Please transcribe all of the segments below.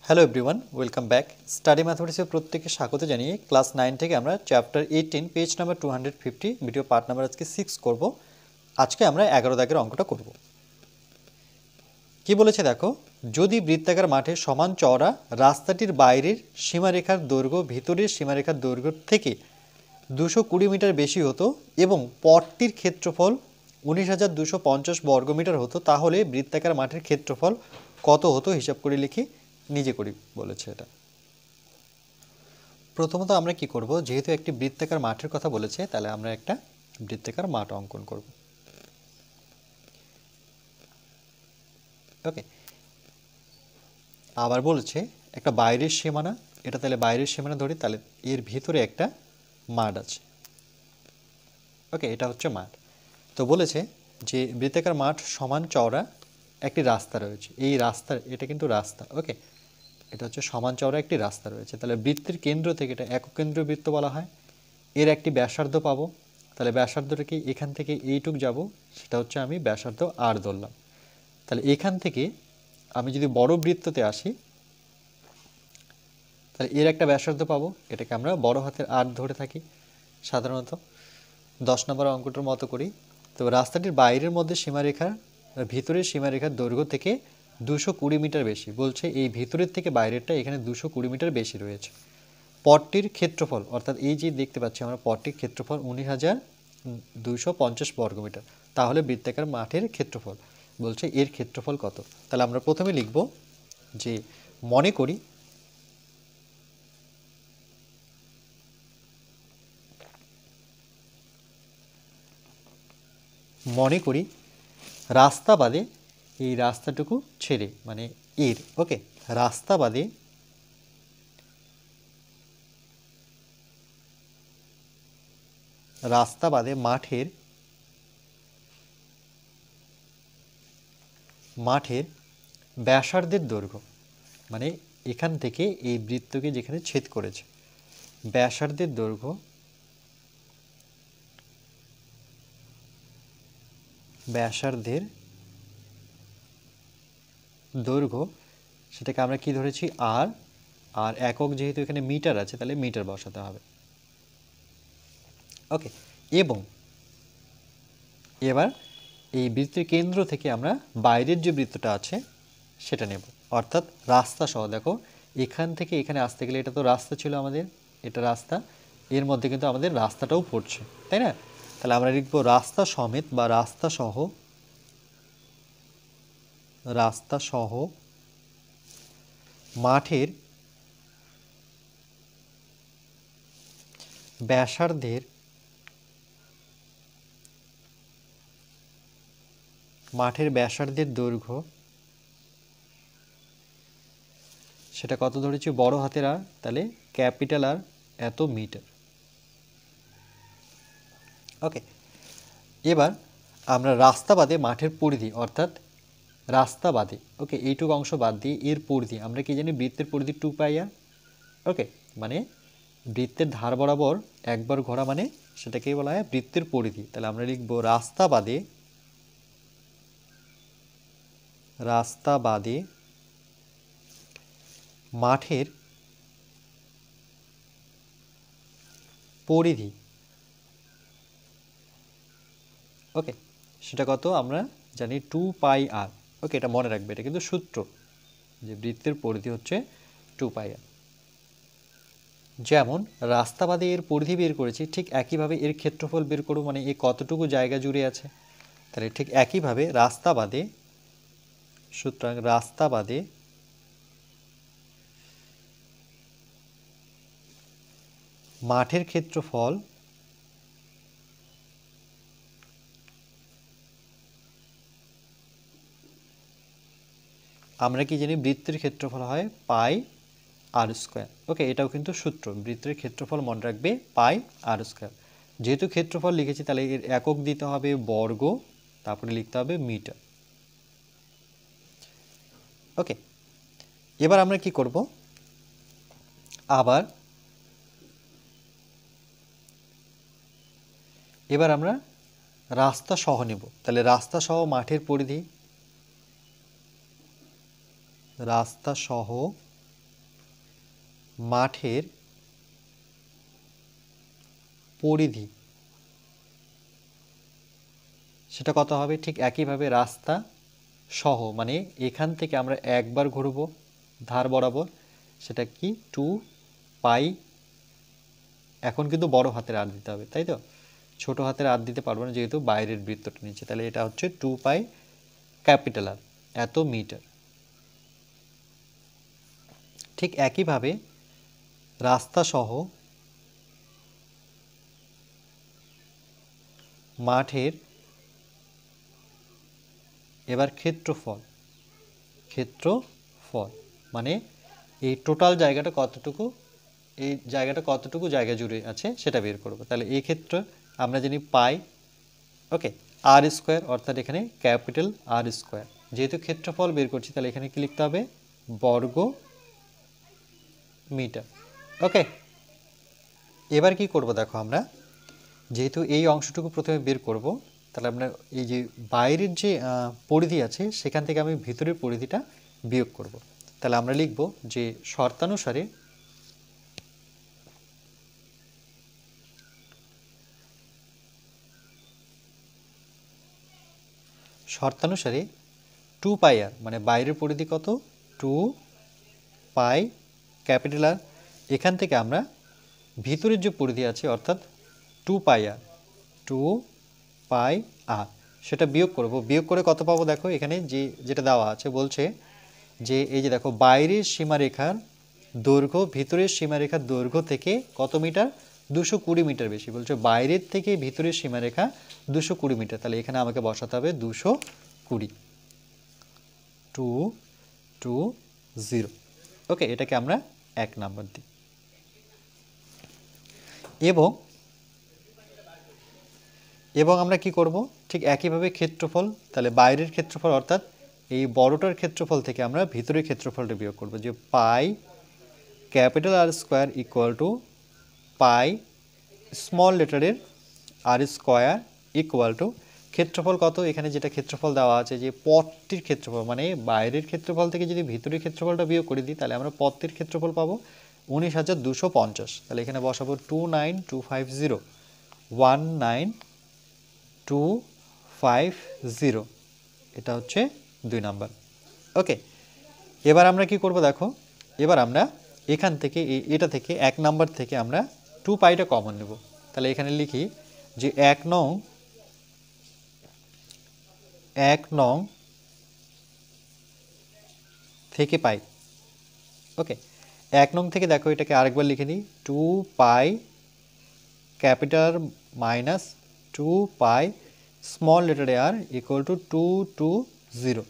Hello everyone, welcome back. Study ম্যাথমেটিক্সের প্রত্যেককে স্বাগত জানিয়ে ক্লাস 9 থেকে আমরা chapter 18 page number 250 video part number আজকে 6 করব। আজকে আমরা 11 দাগের অঙ্কটা করব। কি বলেছে দেখো, যদি বৃত্তাকার মাঠে সমান চওড়া রাস্তাটির বাইরের সীমারেখার দৈর্ঘ্য ভিতরের সীমারেখার দৈর্ঘ্য থেকে 220 মিটার বেশি হতো এবং পথটির ক্ষেত্রফল 19,250 বর্গমিটার হতো, তাহলে বৃত্তাকার মাঠের ক্ষেত্রফল কত হতো হিসাব করে লিখি, নিজে করি বলেছে। এটা প্রথমত আমরা কি করব, যেহেতু একটি বৃত্তাকার মাঠের কথা বলেছে তাহলে আমরা একটা বৃত্তাকার মাঠ অঙ্কন করব। ওকে, আবার বলেছে একটা বাইরের সীমানা, এটা তাহলে বাইরের সীমানা ধরি, তাহলে এর ভিতরে একটা মাঠ আছে। ওকে, এটা হচ্ছে মাঠ। তো বলেছে যে বৃত্তাকার মাঠ সমান চওড়া একটি রাস্তা রয়েছে, এই রাস্তার এটা কিন্তু রাস্তা। ওকে, এটা হচ্ছে সমান চওড়া একটি রাস্তা রয়েছে, তাহলে বৃত্তের কেন্দ্র থেকে, এটা একক কেন্দ্রীয় বৃত্ত বলা হয়, এর একটি ব্যাসার্ধ পাবো। তাহলে ব্যাসার্ধটা কি, এখান থেকে এইটুক যাব, সেটা হচ্ছে আমি ব্যাসার্ধ আর ধরলাম। তাহলে এখান থেকে আমি যদি বড় বৃত্ততে আসি, তাহলে এর একটা ব্যাসার্ধ পাবো, এটাকে আমরা বড় হাতের আর ধরে থাকি সাধারণত। 10 নম্বর অঙ্কটার মতো করি। তো রাস্তাটির বাইরের মধ্যে সীমারেখার ভিতরের সীমারেখার দৈর্ঘ্য থেকে 220 মিটার বেশি, বলছে এই ভিতরের থেকে বাইরেরটা এখানে 220 মিটার বেশি রয়েছে। পথটির ক্ষেত্রফল, অর্থাৎ এই যে দেখতে পাচ্ছি আমরা পথটির ক্ষেত্রফল 19,250 বর্গমিটার, তাহলে বৃত্তাকার মাঠের ক্ষেত্রফল বলছে এর ক্ষেত্রফল কত। তাহলে আমরা প্রথমে লিখব যে মনে করি রাস্তা বাদে, এই রাস্তাটুকু ছেড়ে মানে এর, ওকে, রাস্তা বাদে মাঠের ব্যাসার্ধের দৈর্ঘ্য, মানে এখান থেকে এই বৃত্তকে যেখানে ছেদ করেছে ব্যাসার্ধের দৈর্ঘ্য সেটাকে আমরা কি ধরেছি আর, আর একক যেহেতু এখানে মিটার আছে তাহলে মিটার বসাতে হবে। ওকে, এবং এবার এই বৃত্তের কেন্দ্র থেকে আমরা বাইরের যে বৃত্তটা আছে সেটা নেব, অর্থাৎ রাস্তা সহ। দেখো এখান থেকে এখানে আসতে গেলে, এটা তো রাস্তা ছিল আমাদের, এটা রাস্তা, এর মধ্যে কিন্তু আমাদের রাস্তাটাও পড়ছে, তাই না? তাহলে আমরা লিখব রাস্তা সমেত বা রাস্তা সহ মাঠের ব্যাসার্ধের দৈর্ঘ্য, সেটা কত ধরেছি, বড় হাতের আর, তাহলে ক্যাপিটাল আর এত মিটার। ওকে, এবার আমরা রাস্তা বাদে মাঠের পরিধি, অর্থাৎ রাস্তা বাদে, ওকে, এইটুকু অংশ বাদ দিয়ে এর পরিধি আমরা কি জানি, বৃত্তের পরিধি 2 পাই আর। ওকে, মানে বৃত্তের ধার বরাবর একবার ঘোরা মানে সেটাকেই বলা হয় বৃত্তের পরিধি। তাহলে আমরা লিখব রাস্তা বাদে মাঠের পরিধি। ওকে, সেটা কত আমরা জানি 2 পাই আর। ওকে, এটা মনে রাখবে, এটা কিন্তু সূত্র যে বৃত্তের পরিধি হচ্ছে 2 পাই আর। যেমন রাস্তা বাদে এর পরিধি বের করেছি, ঠিক একইভাবে এর ক্ষেত্রফল বের করব, মানে এ কতটুকু জায়গা জুড়ে আছে। তাহলে ঠিক একইভাবে সুতরাং রাস্তা বাদে মাঠের ক্ষেত্রফল আমরা কি জানি, বৃত্তের ক্ষেত্রফল হয় পাই আর স্কোয়ার। ওকে, এটাও কিন্তু সূত্র, বৃত্তের ক্ষেত্রফল মনে রাখবে পাই আর স্কোয়ার। যেহেতু ক্ষেত্রফল লিখেছি তাহলে এর একক দিতে হবে বর্গ, তারপরে লিখতে হবে মিটার। ওকে, এবার আমরা কি করব, এবার আমরা রাস্তা সহ নেব। তাহলে রাস্তা সহ মাঠের পরিধি, রাস্তা সহ মাঠের পরিধি সেটা কত হবে? ঠিক একইভাবে রাস্তা সহ, মানে এখান থেকে আমরা একবার ঘুরবো ধার বরাবর, সেটা কি 2 পাই। এখন কিন্তু বড় হাতের আর দিতে হবে, তাই তো? ছোট হাতের আর দিতে পারবো না যেহেতু বাইরের বৃত্তটা নিচে, তাহলে এটা হচ্ছে 2 পাই ক্যাপিটাল আর, এত মিটার। ঠিক একইভাবে রাস্তা সহ মাঠের এবার ক্ষেত্রফল মানে এই টোটাল জায়গাটা কতটুকু, এই জায়গাটা কতটুকু জায়গা জুড়ে আছে সেটা বের করব। তাহলে এই ক্ষেত্রে আমরা জানি পাই, ওকে, আর স্কোয়ার, অর্থাৎ এখানে ক্যাপিটাল আর স্কোয়ার। যেহেতু ক্ষেত্রফল বের করছি তাহলে এখানে কি লিখতে হবে? বর্গ মিটার। ওকে, এবার কি করব দেখো, আমরা যেহেতু এই অংশটুকু প্রথমে বের করব, তাহলে আমরা এই যে বাইরের যে পরিধি আছে সেখান থেকে আমি ভিতরের পরিধিটা বিয়োগ করব। তাহলে আমরা লিখব যে শর্তানুসারে 2 পাই আর, মানে বাইরের পরিধি কত? 2 পাই ক্যাপিটাল আর। এখান থেকে আমরা ভিতরের যে পরিধি আছে অর্থাৎ 2 পাই আর, 2 পাই আর সেটা বিয়োগ করব। বিয়োগ করে কত পাবো দেখো, এখানে যেটা দেওয়া আছে বলছে যে এই যে দেখো বাইরের সীমারেখার দৈর্ঘ্য ভিতরের সীমারেখার দৈর্ঘ্য থেকে কত মিটার? 220 মিটার বেশি। বলছে বাইরের থেকে ভিতরের সীমারেখা 220 মিটার, তাহলে এখানে আমাকে বসাতে হবে 220, 220। ওকে, এটাকে আমরা 1 নাম্বার দিই। এবং আমরা কি করব? ঠিক একইভাবে ক্ষেত্রফল, তাহলে বাইরের ক্ষেত্রফল অর্থাৎ এই বড়টার ক্ষেত্রফল থেকে আমরা ভিতরের ক্ষেত্রফলটা বিয়োগ করব, যে pi capital r square equal to pi small লেটারের আর স্কোয়ার ইকুয়াল টু ক্ষেত্রফল কত? এখানে যেটা ক্ষেত্রফল দেওয়া আছে যে পথটির ক্ষেত্রফল, মানে বাইরের ক্ষেত্রফল থেকে যদি ভিতরের ক্ষেত্রফলটা বিয়োগ করে দিই তাহলে আমরা পথটির ক্ষেত্রফল পাবো 19,250। তাহলে এখানে বসাবো 29250, 19250, এটা হচ্ছে 2 নাম্বার। ওকে, এবার আমরা কি করব দেখো, এবার আমরা এখান থেকে এটা থেকে 1 নাম্বার থেকে আমরা 2 পাইটা কমন নেব। তাহলে এখানে লিখি যে 1 নং থেকে পাই। ওকে, 1 নং থেকে দেখো এটাকে আরেকবার লিখে দিই, 2 pi capital minus 2 pi small লেটারে আর ইকুয়াল টু 220।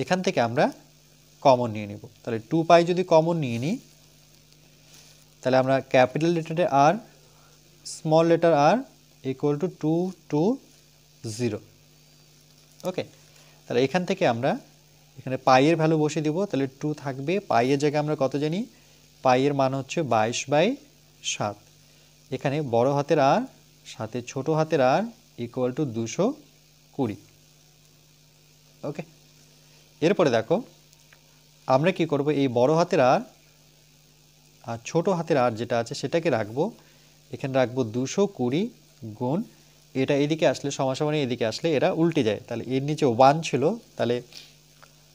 এখান থেকে আমরা কমন নিয়ে নিব। তাহলে 2 পাই যদি কমন নিয়ে নিই তাহলে আমরা ক্যাপিটাল লেটারে r small letter R equal to 220। Okay, তাহলে এখান থেকে আমরা এখানে পাইয়ের ভ্যালু বসিয়ে দিব, তাহলে 2 থাকবে, পাইয়ের জায়গায় আমরা কত জানি? পাইয়ের মান হচ্ছে 22/7। এখানে বড় হাতের আর সাথে ছোট হাতের আর ইকুয়াল টু 220। ওকে, এরপরে দেখো আমরা কি করব, এই বড় হাতের আর ছোট হাতের আর যেটা আছে সেটাকে রাখবো, এখানে রাখবো 220 গুণ, এটা এদিকে আসলে সমাসমানে এদিকে আসলে এরা উল্টে যায়, তাহলে এর নিচে 1 ছিল, তাহলে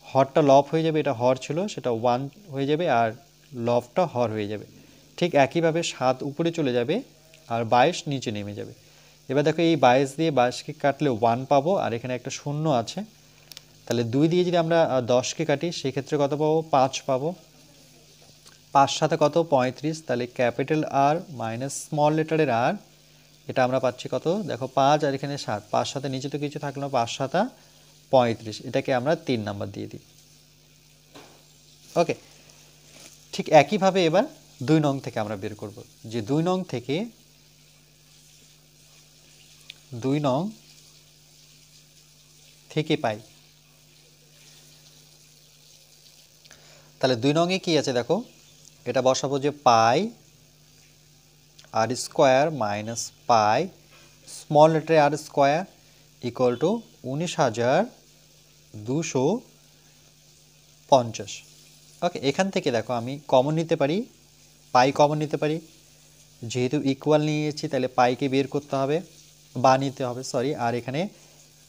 হরটা লব হয়ে যাবে, এটা হর ছিল সেটা 1 হয়ে যাবে আর লবটা হর হয়ে যাবে। ঠিক একইভাবে 7 উপরে চলে যাবে আর 22 নিচে নেমে যাবে। এবার দেখো এই 22 দিয়ে 22কে কাটলে 1 পাবো আর এখানে একটা শূন্য আছে, তাহলে 2 দিয়ে যদি আমরা 10কে কাটি সেক্ষেত্রে কত পাবো? 5 পাবো। 5 সাথে কত? 35। তাহলে ক্যাপিটাল আর মাইনাস স্মল লেটারের আর, এটা আমরা পাচ্ছি কত দেখো 5 আর এখানে 7, 5 সাথে নিচে তো কিছু থাকলো, 5 সাথে 35, এটাকে আমরা 3 নাম্বার দিয়ে দিই। ওকে, ঠিক একইভাবে এবার 2 নং থেকে আমরা বের করব, যে 2 নং থেকে পাই। তাহলে 2 নং এ কি আছে দেখো, এটা বসাবো যে pi r square minus pi small লেটারে r square equal to 19,250। Okay, এখান থেকে দেখো আমি কমন নিতে পারি পাই কমন নিতে পারি, যেহেতু ইকুয়াল নিয়েছি তাহলে পাইকে বের করতে হবে বা নিতে হবে সরি। আর এখানে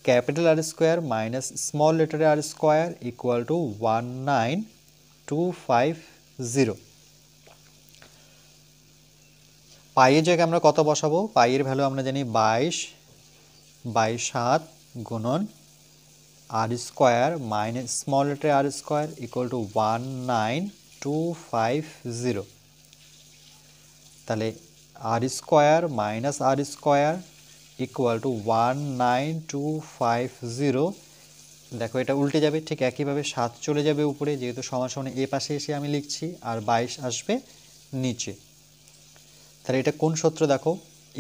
capital r square minus small লেটারে আর স্কোয়ার ইকুয়াল টু 19250। পাইয়ের জায়গায় আমরা কত বসাবো? পাইয়ের ভ্যালু আমরা জানি 22/7 গুণন আর স্কোয়ার মাইনাস স্মল লেটারে আর স্কোয়ার ইকুয়াল টু 19250। তাহলে r square minus r square equal to 19250। দেখো এটা উল্টে যাবে, ঠিক একইভাবে 7 চলে যাবে উপরে, যেহেতু সমান সমান এ পাশে এসে আমি লিখছি, আর 22 আসবে নিচে। তাহলে এটা কোন সূত্র দেখো?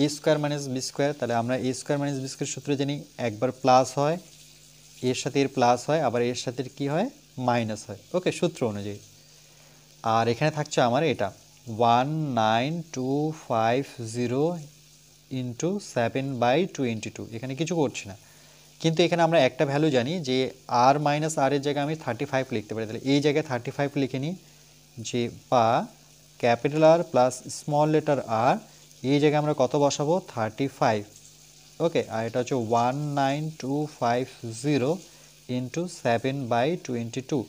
এ স্কোয়ার মাইনাস বি স্কোয়ার। তাহলে আমরা এ স্কোয়ার মাইনাস বি স্কোয়ার সূত্র জানি, একবার প্লাস হয়, এর সাথে এর প্লাস হয়, আবার এর সাথে কি হয়? মাইনাস হয়। ওকে, সূত্র অনুযায়ী। আর এখানে থাকছে আমার এটা 19250 ইন্টু 7/22। এখানে কিছু করছি না, কিন্তু এখানে আমরা একটা ভ্যালু জানি যে আর মাইনাস আর এর জায়গায় আমি 35 লিখতে পারি। তাহলে এই জায়গায় 35 লিখে নিই, যে বা ক্যাপিটাল আর প্লাস স্মল লেটার আর, এই জায়গায় আমরা কত বসাবো? 35। ওকে, আর এটা হচ্ছে 19250 ইন্টু 7/22।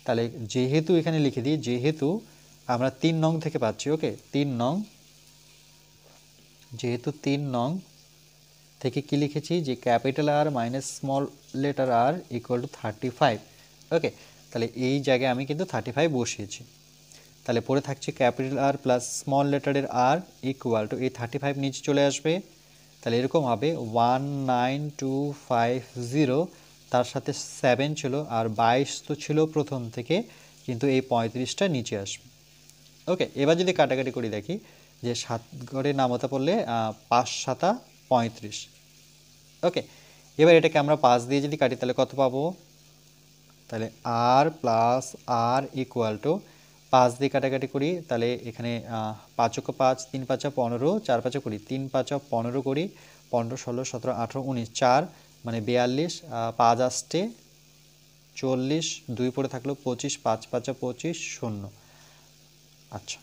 তাহলে যেহেতু এখানে লিখে দিই, যেহেতু আমরা 3 নং থেকে পাচ্ছি, ওকে 3 নং, যেহেতু 3 নং থেকে কি লিখেছি যে capital R minus small letter R equal to 35। Okay, তাহলে এই জায়গায় আমি কিন্তু 35 বসিয়েছি। তাহলে পরে থাকছে ক্যাপিটাল আর প্লাস স্মল লেটারের আর ইকুয়াল টু এই 35 নিচে চলে আসবে। তাহলে এরকম হবে 19250, তার সাথে 7 ছিল, আর 22 তো ছিল প্রথম থেকে, কিন্তু এই 35টা নিচে আসবে। ওকে, এবার যদি কাটাকাটি করি দেখি যে 7 ঘরে নামতা পড়লে 5 7 35। ওকে, এবার এটাকে আমরা 5 দিয়ে যদি কাটি তাহলে কত পাবো? তাহলে আর প্লাস আর ইকুয়াল টু 5 দিয়ে কাটাকাটি করি, তাহলে এখানে 5 × 5 3 × 5 15, 4 × 5 করি 3 × 5 15 করি, 15 16 17 18 19, 4 মানে 42, 5 আসতে 40, 2 পরে থাকলো 25, 5 × 5 25 0। আচ্ছা,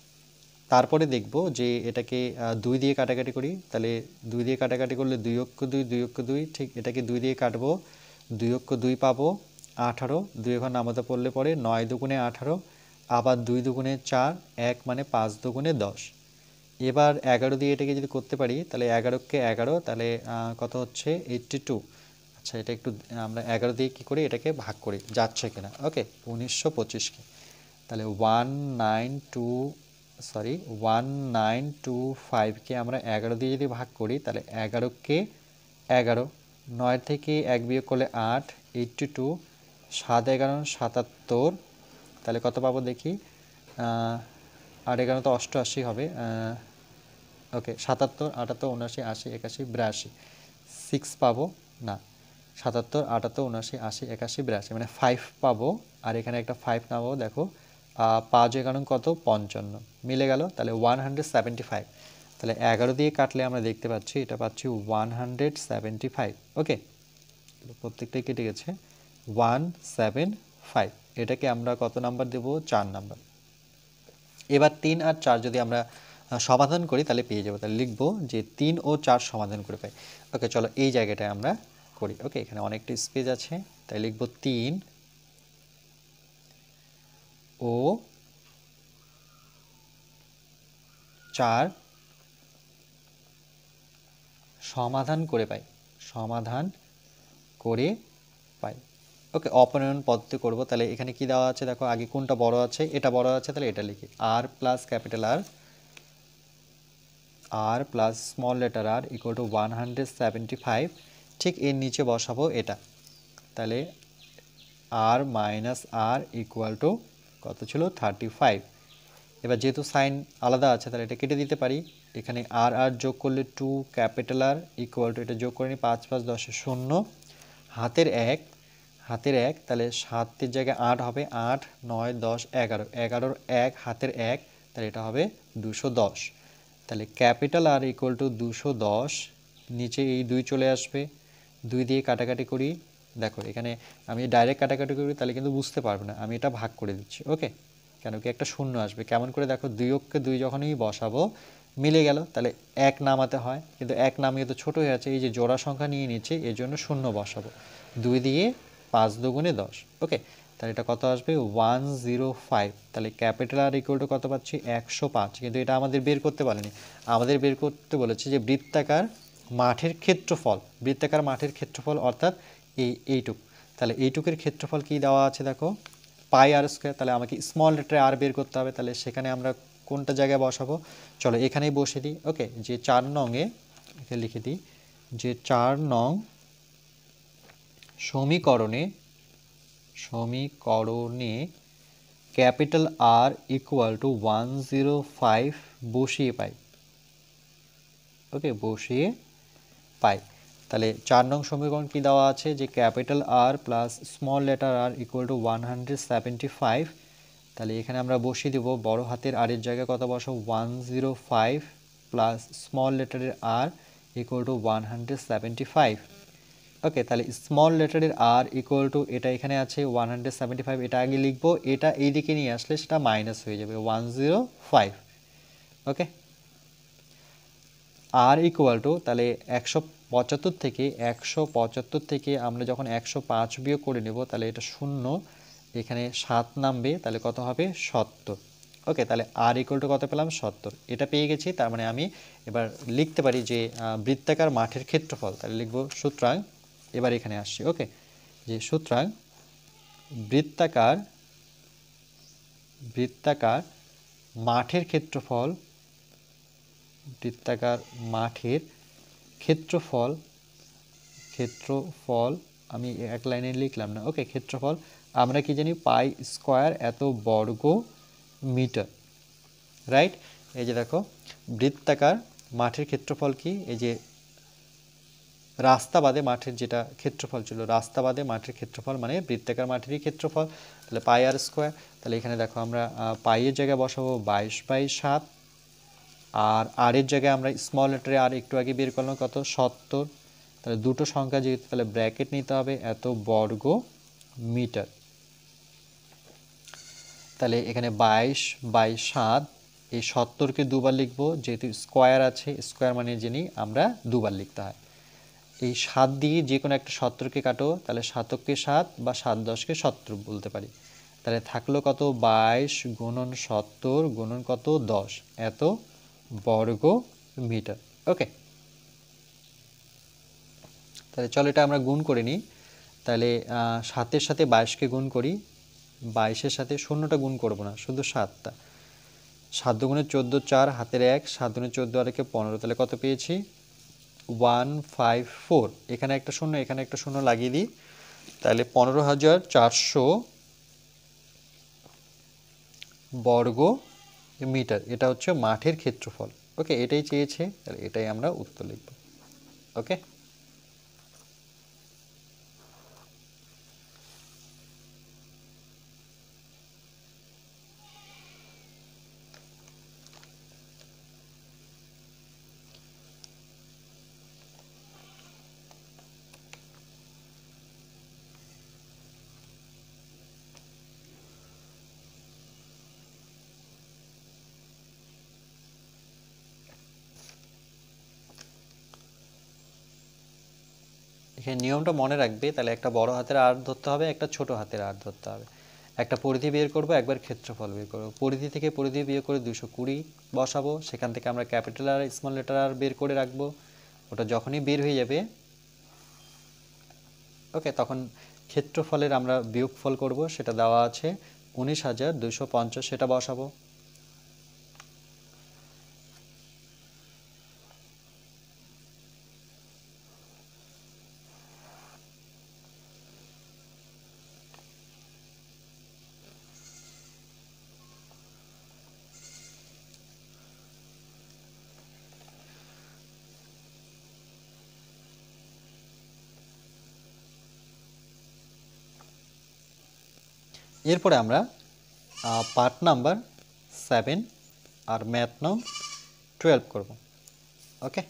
তারপরে দেখব যে এটাকে 2 দিয়ে কাটাকাটি করি, তাহলে 2 দিয়ে কাটাকাটি করলে 2 অক্ষ 2 2 অক্ষ 2, ঠিক এটাকে 2 দিয়ে কাটবো, 2 অক্ষ 2 পাবো 18, 2 এখন নামাতে পড়লে পরে 9 দুগুণে 18, আবার 2 দুগুণে 4, 1 মানে 5 দুগুণে 10। এবার 11 দিয়ে এটাকে যদি করতে পারি তাহলে 11কে 11, তাহলে কত হচ্ছে? 82। আচ্ছা, এটা একটু আমরা 11 দিয়ে কী করি, এটাকে ভাগ করি যাচ্ছে কিনা। ওকে, 1925কে, তাহলে 1925কে আমরা 11 দিয়ে যদি ভাগ করি তাহলে 11কে 11, 9 থেকে 1 বিয়োগ করলে 8, 82, 7 11 77, তাহলে কত পাবো দেখি? 8 11 তো 88 হবে। ওকে, 77 78 79 80 81 82, 6 পাবো না, 77 78 79 80 81 82, মানে 5 পাবো। আর এখানে একটা 5 নামাবো, দেখো 5 11 কত? 55, মিলে গেল। তাহলে 175। তাহলে 11 দিয়ে কাটলে আমরা দেখতে পাচ্ছি এটা পাচ্ছি 175। ওকে, প্রত্যেকটাই কেটে গেছে 175। এটাকে আমরা কত নাম্বার দেব? 4 নাম্বার। এবার 3 আর 4 যদি আমরা সমাধান করি তাহলে পেয়ে যাবো। তাহলে লিখবো যে 3 ও 4 সমাধান করে পাই। ওকে, চলো এই জায়গাটায় আমরা করি। ওকে, এখানে অনেকটা স্পেস আছে, তাই লিখবো 3 ও 4 সমাধান করে পাই, সমাধান করে পাই। ওকে, অপনয়ন পদ্ধতি করব। তাহলে এখানে কি দেওয়া আছে দেখো, আগে কোনটা বড় আছে? এটা বড় আছে, তাহলে এটা লিখি r plus capital R plus small letter R equal to 175। ঠিক এর নিচে বসাবো এটা, তাহলে r minus r equal to কত ছিল? 35। এবার যেহেতু সাইন আলাদা আছে তাহলে এটা কেটে দিতে পারি। এখানে আর আর যোগ করলে 2 ক্যাপিটাল আর ইকুয়াল টু, এটা যোগ করে নিই 5 5 10 0, হাতের 1 হাতের 1, তাহলে 7 জায়গায় 8 হবে, 8 9 10 11, 11 1 হাতের 1, তাহলে এটা হবে 210। তাহলে ক্যাপিটাল আর ইকুয়াল টু 210, নিচে এই 2 চলে আসবে, 2 দিয়ে কাটাকাটি করি। দেখো এখানে আমি ডাইরেক্ট কাটাকাটি করি তাহলে কিন্তু বুঝতে পারবে না, আমি এটা ভাগ করে দিচ্ছি। ওকে, কেন কি একটা শূন্য আসবে। কেমন করে দেখো, 2 অক্ষে 2 যখনই বসাবো মিলে গেল, তাহলে 1 নামাতে হয়, কিন্তু 1 নামিয়ে তো ছোট হয়ে আছে, এই যে জোড়া সংখ্যা নিয়ে নিচ্ছে এর জন্য শূন্য বসাবো। 2 দিয়ে 5 দুগুণে 10। ওকে, তাহলে এটা কত আসবে 105। তাহলে ক্যাপিটাল আর ইকুয়াল টু কত পাচ্ছি 105। কিন্তু এটা আমাদের বের করতে পারেনি, আমাদের বের করতে বলেছে যে বৃত্তাকার মাঠের ক্ষেত্রফল, বৃত্তাকার মাঠের ক্ষেত্রফল অর্থাৎ এইটুক। তাহলে এইটুকের ক্ষেত্রফল কি দেওয়া আছে দেখো, পাই আর স্কোয়ার। তাহলে আমাকে স্মল লেটারে আর বের করতে হবে, তাহলে সেখানে আমরা কোনটা জায়গায় বসাবো, চলো এখানেই বসে দিই। ওকে, যে 4 নংয়ে এখানে লিখে দিই যে 4 নং সমীকরণে ক্যাপিটাল আর ইকুয়াল টু 105 বসিয়ে পাই। ওকে, বসিয়ে পাই। তাহলে 4 নং সমীকরণ কি দেওয়া আছে যে capital R plus small letter R equal to 175। তাহলে এখানে আমরা বসিয়ে দেব বড় হাতের আর এর জায়গায় কত বসাবো 105 প্লাস স্মল লেটারের আর ইকুয়াল টু 175। ওকে, তাহলে স্মল লেটারের আর ইকুয়াল টু এটা এখানে আছে 175, এটা আগে লিখবো, এটা এই দিকে নিয়ে আসলে সেটা মাইনাস হয়ে যাবে 105। ওকে, আর ইকুয়াল টু তাহলে 175 থেকে আমরা যখন 105 বিয়োগ করে নেব তাহলে এটা শূন্য, এখানে 7 নামবে, তাহলে কত হবে 70। ওকে, তাহলে আর ইকুয়াল টু কত পেলাম 70, এটা পেয়ে গেছি। তার মানে আমি এবার লিখতে পারি যে বৃত্তাকার মাঠের ক্ষেত্রফল, তাহলে লিখব সুতরাং, এবার এখানে আসছি। ওকে, যে সুতরাং বৃত্তাকার মাঠের ক্ষেত্রফল, বৃত্তাকার মাঠের ক্ষেত্রফল আমি এক লাইনে লিখলাম না। ওকে, ক্ষেত্রফল আমরা কি জানি পাই স্কয়ার এত বর্গ মিটার, রাইট। এই যে দেখো বৃত্তাকার মাঠের ক্ষেত্রফল কি, এই যে রাস্তা বাদে মাঠের যেটা ক্ষেত্রফল ছিল, রাস্তা বাদে মাঠের ক্ষেত্রফল মানে বৃত্তাকার মাঠেরই ক্ষেত্রফল, তাহলে পাই আর স্কয়ার। তাহলে এখানে দেখো আমরা পাইয়ের জায়গায় বসাবো 22/7, আর এর জায়গায় আমরা স্মল লেটারে আর একটু আগে বের করলাম কত 70। তাহলে দুটো সংখ্যা যেহেতু তাহলে ব্র্যাকেট নিতে হবে এত বর্গ মিটার। তাহলে এখানে 22/7, এই 70কে দুবার লিখবো, যেহেতু স্কয়ার আছে, স্কয়ার মানে যিনি আমরা দুবার লিখতে হয়। এই 7 দিয়ে যে কোনো একটা 70কে কাটো, তাহলে 7কে 7 বা 7 10কে 70 বলতে পারি। তাহলে থাকলো কত 22 গুণন 70 গুণন কত 10 এত বর্গ মিটার। ওকে, তাহলে চলো এটা আমরা গুণ করে নিই। তাহলে 7-এর সাথে 22কে গুণ করি, 22-এর সাথে শূন্যটা গুণ করব না, শুধু 7টা। 7 দুগুণে 14, 4 হাতের 1, 7 দুগুণে 14 আর 1 15, তাহলে কত পেয়েছি 154। এখানে একটা শূন্য, এখানে একটা শূন্য লাগিয়ে দিই, তাহলে 15,400 বর্গ মিটার, এটা হচ্ছে মাঠের ক্ষেত্রফল। ওকে, এটাই চেয়েছে, তাহলে এটাই আমরা উত্তর লিখব। ওকে, এখানে নিয়মটা মনে রাখবে, তাহলে একটা বড় হাতের আর ধরতে হবে, একটা ছোট হাতের আর ধরতে হবে। একটা পরিধি বের করব, একবার ক্ষেত্রফল বের করব। পরিধি থেকে পরিধি বিয়োগ করে 220 বসাবো, সেখান থেকে আমরা ক্যাপিটাল আর স্মল লেটার আর বের করে রাখবো। ওটা যখনই বের হয়ে যাবে, ওকে, তখন ক্ষেত্রফলের আমরা বিয়োগফল করব, সেটা দেওয়া আছে 19,250, সেটা বসাবো। এরপরে আমরা পার্ট নাম্বার 7 আর ম্যাথ নং 12 করব। ওকে।